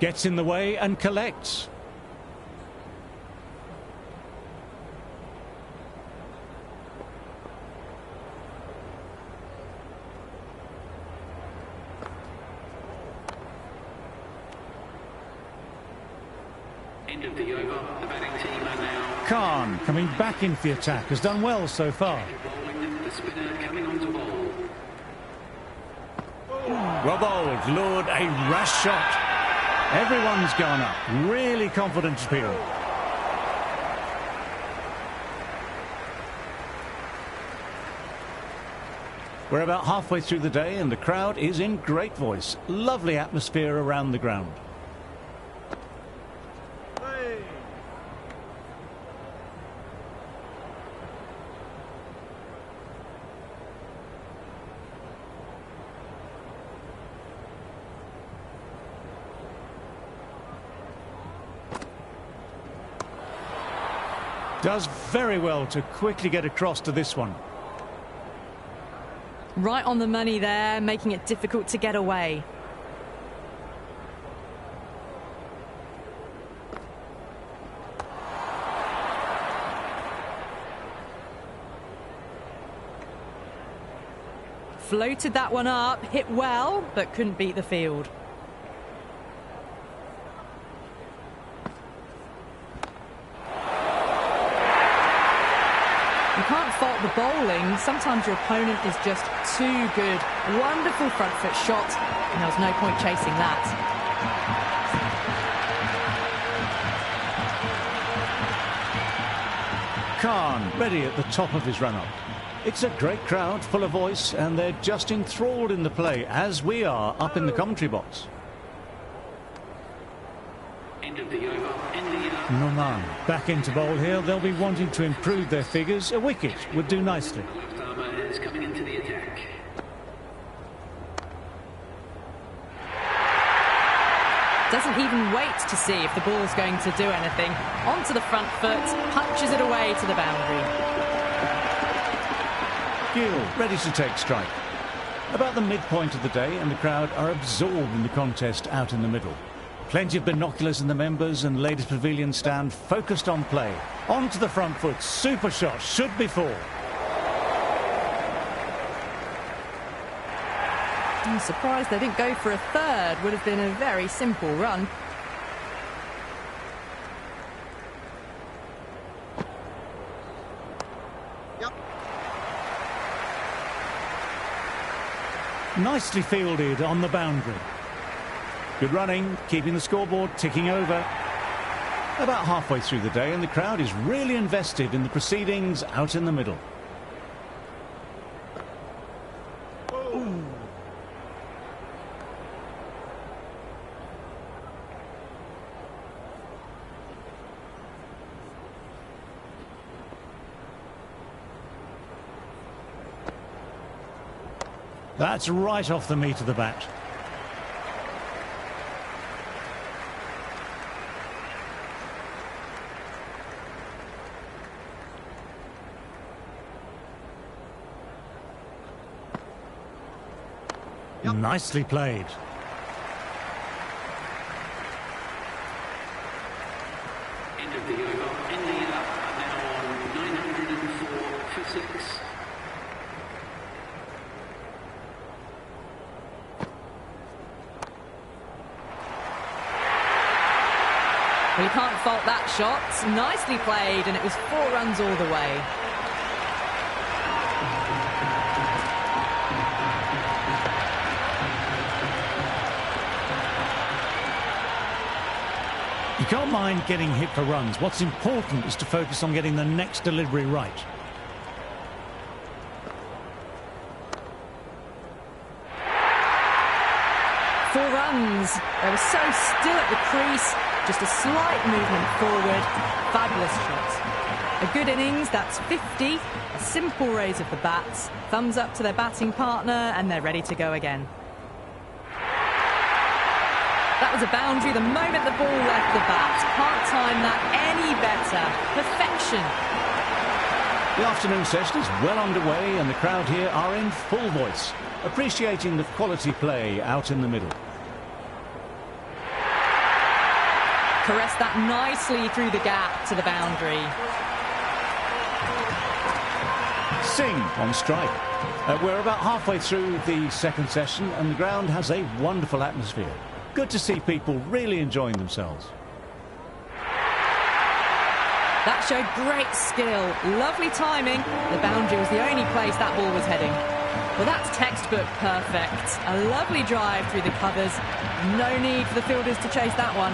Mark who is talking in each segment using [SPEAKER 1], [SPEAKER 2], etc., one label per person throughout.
[SPEAKER 1] Gets in the way and collects.
[SPEAKER 2] End of the over. The batting team are now.
[SPEAKER 1] Khan, coming back into the attack, has done well so far.
[SPEAKER 2] Bowling, the spinner coming on to bowl.
[SPEAKER 1] Well bowled, lured, a rash shot. Everyone's gone up. Really confident appeal. We're about halfway through the day and the crowd is in great voice. Lovely atmosphere around the ground. Does very well to quickly get across to this one.
[SPEAKER 3] Right on the money there, making it difficult to get away. Floated that one up, hit well, but couldn't beat the field. You can't fault the bowling. Sometimes your opponent is just too good. Wonderful front foot shot, and there was no point chasing that.
[SPEAKER 1] Khan ready at the top of his run-up. It's a great crowd, full of voice, and they're just enthralled in the play, as we are up in the commentary box.
[SPEAKER 2] End of the over. End the inner.
[SPEAKER 1] Numan back into bowl here. They'll be wanting to improve their figures. A wicket would do nicely.
[SPEAKER 2] Left armour is coming into the attack.
[SPEAKER 3] Doesn't even wait to see if the ball's going to do anything. Onto the front foot, punches it away to the boundary.
[SPEAKER 1] Gill ready to take strike. About the midpoint of the day and the crowd are absorbed in the contest out in the middle. Plenty of binoculars in the members and ladies pavilion stand focused on play. Onto the front foot, super shot, should be four.
[SPEAKER 3] I'm surprised they didn't go for a third. Would have been a very simple run.
[SPEAKER 1] Nicely fielded on the boundary. Good running, keeping the scoreboard ticking over. About halfway through the day and the crowd is really invested in the proceedings out in the middle. That's right off the meat of the bat. Nicely played.
[SPEAKER 2] End of the over. End the inner. Now on 904 for 6.
[SPEAKER 3] Well, you can't fault that shot. Nicely played, and it was 4 runs all the way.
[SPEAKER 1] You can't mind getting hit for runs. What's important is to focus on getting the next delivery right.
[SPEAKER 3] Four runs. They were so still at the crease. Just a slight movement forward. Fabulous shot. A good innings, that's 50. A simple raise of the bats. Thumbs up to their batting partner, and they're ready to go again. That was a boundary the moment the ball left the bat. Can't time that any better. Perfection.
[SPEAKER 1] The afternoon session is well underway and the crowd here are in full voice, appreciating the quality play out in the middle.
[SPEAKER 3] caressed that nicely through the gap to the boundary.
[SPEAKER 1] Singh on strike. We're about halfway through the second session and the ground has a wonderful atmosphere. Good to see people really enjoying themselves.
[SPEAKER 3] That showed great skill, lovely timing. The boundary was the only place that ball was heading. Well, that's textbook perfect. A lovely drive through the covers. No need for the fielders to chase that one.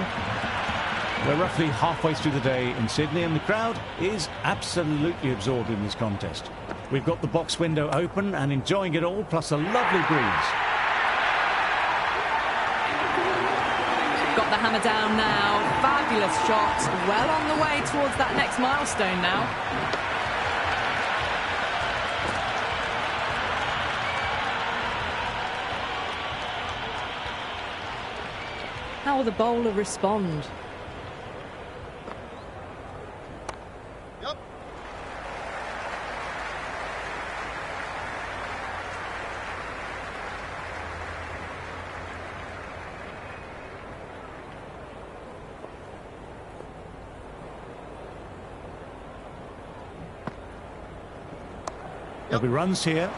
[SPEAKER 1] We're roughly halfway through the day in Sydney and the crowd is absolutely absorbed in this contest. We've got the box window open and enjoying it all, plus a lovely breeze.
[SPEAKER 3] Got the hammer down now. Fabulous shot. Well on the way towards that next milestone now. How will the bowler respond?
[SPEAKER 1] There'll be runs here.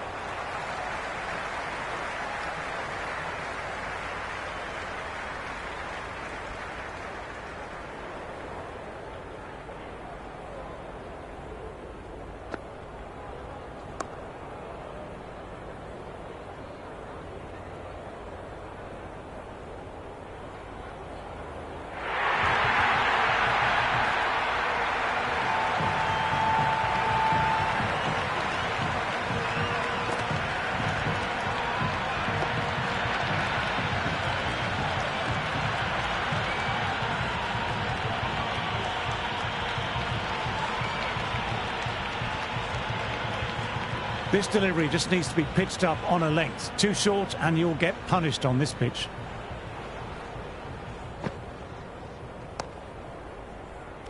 [SPEAKER 1] This delivery just needs to be pitched up on a length. Too short and you'll get punished on this pitch.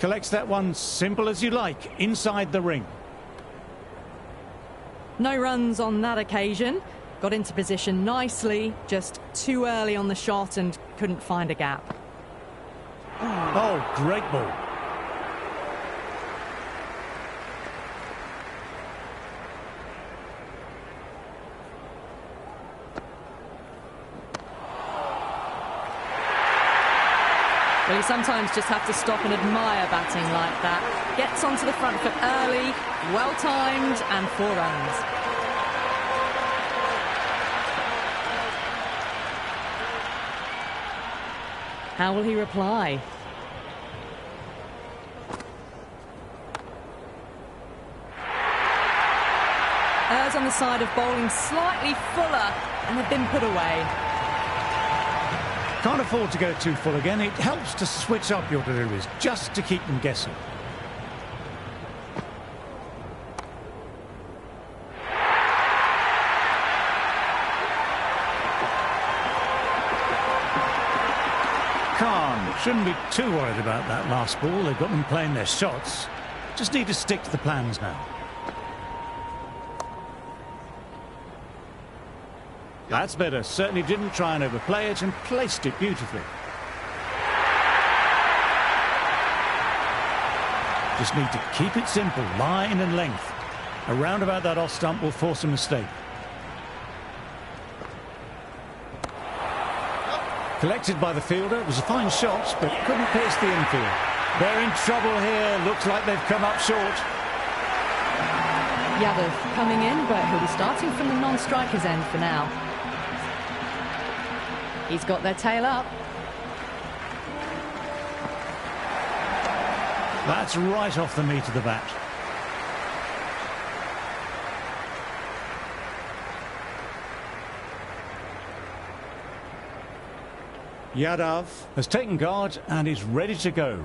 [SPEAKER 1] Collects that one simple as you like, inside the ring.
[SPEAKER 3] No runs on that occasion. Got into position nicely, just too early on the shot and couldn't find a gap.
[SPEAKER 1] Oh, great ball.
[SPEAKER 3] Well, you sometimes just have to stop and admire batting like that. Gets onto the front foot early, well timed, and 4 runs. How will he reply? Errs on the side of bowling slightly fuller, and they've been put away.
[SPEAKER 1] Can't afford to go too full again. It helps to switch up your deliveries, just to keep them guessing. Khan shouldn't be too worried about that last ball. They've got them playing their shots. Just need to stick to the plans now. That's better. Certainly didn't try and overplay it and placed it beautifully. Just need to keep it simple, line and length. Around about that off stump will force a mistake. Collected by the fielder. It was a fine shot, but couldn't pierce the infield. They're in trouble here. Looks like they've come up short.
[SPEAKER 3] Yadav coming in, but he'll be starting from the non-strikers end for now. He's got their tail up.
[SPEAKER 1] That's right off the meat of the bat. Yadav has taken guard and is ready to go.